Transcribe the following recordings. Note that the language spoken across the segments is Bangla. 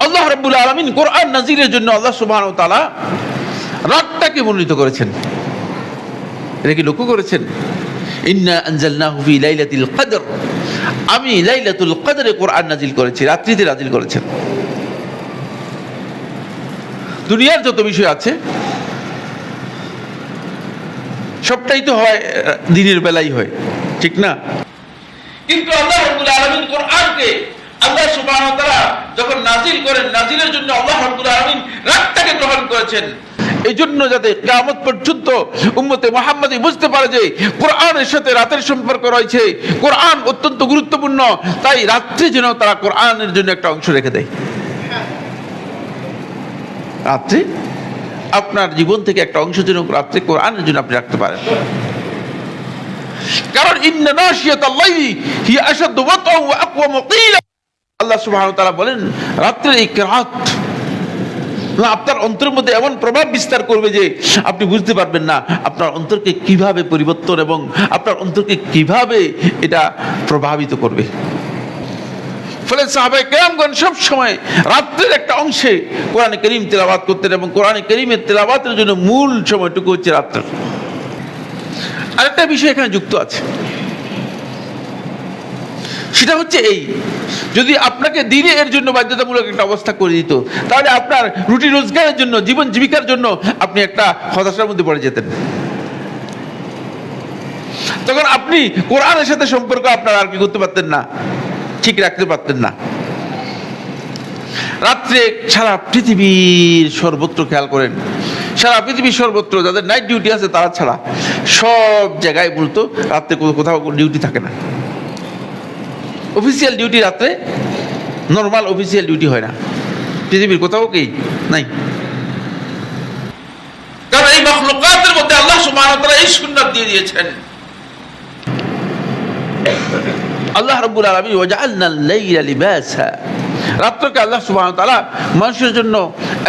আল্লাহ রাব্বুল আলামিন কোরআন নাযিলের জন্য আল্লাহ সুবহানাহু ওয়া তাআলা রাতটাকে মনোনীত করেছেন। এটা কি লক্ষ্য করেছেন? ইন্না আনজালনাহু ফি লাইলাতিল কদর, আমি লাইলাতুল কদরে কোরআন নাযিল করেছি, রাত্রিতে নাযিল করেছেন। দুনিয়ার যত বিষয় আছে সবটাই তো হয় দিনের বেলায় হয়, ঠিক না? কিন্তু আল্লাহ রাব্বুল আলামিন কোরআনকে আল্লাহ সুবহানাহু ওয়া তাআলা যখন নাযিল করেন, নাযিলের জন্য আল্লাহ রাব্বুল আলামিন রাতটাকে গ্রহণ করেছেন। এই জন্য যাতে কিয়ামত পর্যন্ত উম্মতে মুহাম্মাদি বুঝতে পারে যে কোরআনের সাথে রাতের সম্পর্ক রয়েছে, কোরআন অত্যন্ত গুরুত্বপূর্ণ, তাই রাত্রে যেন তারা কোরআনের জন্য একটা অংশ রেখে দেয়। রাত্রে আপনার জীবন থেকে একটা অংশ যেন রাত্রে কোরআনের জন্য আপনি রাখতে পারেন। কারণ ইন্না নাশিয়াতাল লাইলি হিয়া আশাদ্দু ওয়াতআন ওয়া আকওয়ামু কিলা, আল্লাহ সুবহানাহু ওয়া তাআলা বলেন রাত্রের এই কিরাত আপনার অন্তরের মধ্যে এমন প্রভাব বিস্তার করবে যে আপনি বুঝতে পারবেন না আপনার অন্তরকে কিভাবে পরিবর্তন এবং আপনার অন্তরকে কিভাবে এটা প্রভাবিত করবে। ফলে সাহাবায়ে কেরামগণ সব সময় রাত্রের একটা অংশে কোরআনে কারীম তেলাওয়াত করতেন এবং কোরআনে কারীমের তেলাওয়াতের জন্য মূল সময়টুকু হচ্ছে রাত্র। আরেকটা বিষয় এখানে যুক্ত আছে, সেটা হচ্ছে এই, যদি আপনাকে দিনে এর জন্য বাধ্যতামূলক একটা অবস্থা করে দিত, তাহলে আপনার রুটি রোজগারের জন্য, জীবন জীবিকার জন্য আপনি একটা হতাশার মধ্যে পড়ে যেতেন। তখন আপনি কোরআনের সাথে সম্পর্ক আপনার আর কি করতে পারতেন না, ঠিক রাখতে পারতেন না। রাত্রে সারা পৃথিবীর সর্বত্র খেয়াল করেন, সারা পৃথিবীর সর্বত্র যাদের নাইট ডিউটি আছে তারা ছাড়া সব জায়গায় বলতো রাত্রে কোথাও ডিউটি থাকে না। অফিসিয়াল ডিউটি রাত্রে, নর্মাল অফিসিয়াল ডিউটি হয় না পৃথিবীর কোথাও কি নাই। কারণ এই মাখলুকাতের মধ্যে আল্লাহ সুবহানাহু ওয়া তাআলা এই সুন্নাত দিয়ে দিয়েছেন। আল্লাহ রাব্বুল আলামিন ওয়াজআলনাল লাইলা লিবাসা, রাত্রকে আল্লাহ সুবহানাহু ওয়া তাআলা মানুষের জন্য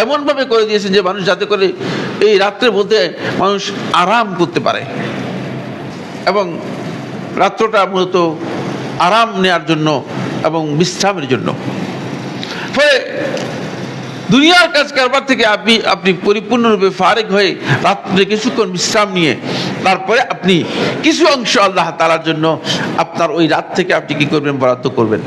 এমন ভাবে করে দিয়েছেন যে মানুষ যাতে করে এই রাত্রে বলতে মানুষ আরাম করতে পারে, এবং রাত্রটা মূলত আরাম নেওয়ার জন্য এবং বিশ্রামের জন্য। ফলে দুনিয়ার কাজ কারবার থেকে আপনি পরিপূর্ণরূপে ফারেক হয়ে রাত্রে কিছুক্ষণ বিশ্রাম নিয়ে তারপরে আপনি কিছু অংশ আল্লাহ তাআলার জন্য আপনার ওই রাত থেকে আপনি কি করবেন, বরাদ্দ করবেন।